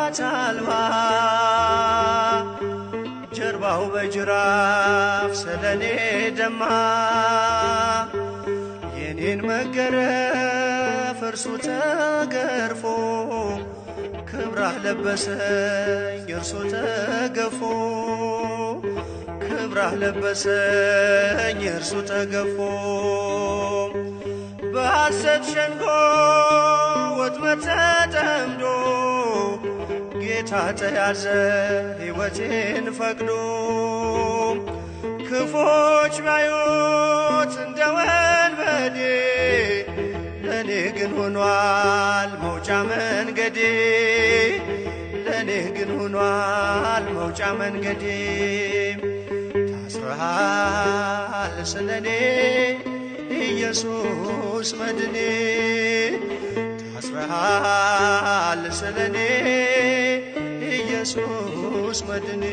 አባት አልባ ጀርባው በጅራፍ ስለኔ ደማ የኔን መገረፍ እርሱ ተገርፎ ክብራህ ለበሰኝ እርሱ ተገፎ ክብራህ ለበሰኝ እርሱ ተገፎ በሐሰት ሸንጎ ወጥመድ ተጠምዶ ጌታ ተያዘ ሕይወቴን ፈቅዶ ክፎች ባዩት እንደ ወንበዴ ለኔ ግን ሆኗል መውጫ መንገዴ ለኔ ግን ሆኗል መውጫ መንገዴ ታስረሃል ስለኔ ኢየሱስ መድኔ ታስረሃል ስለኔ ኢየሱስ መድኔ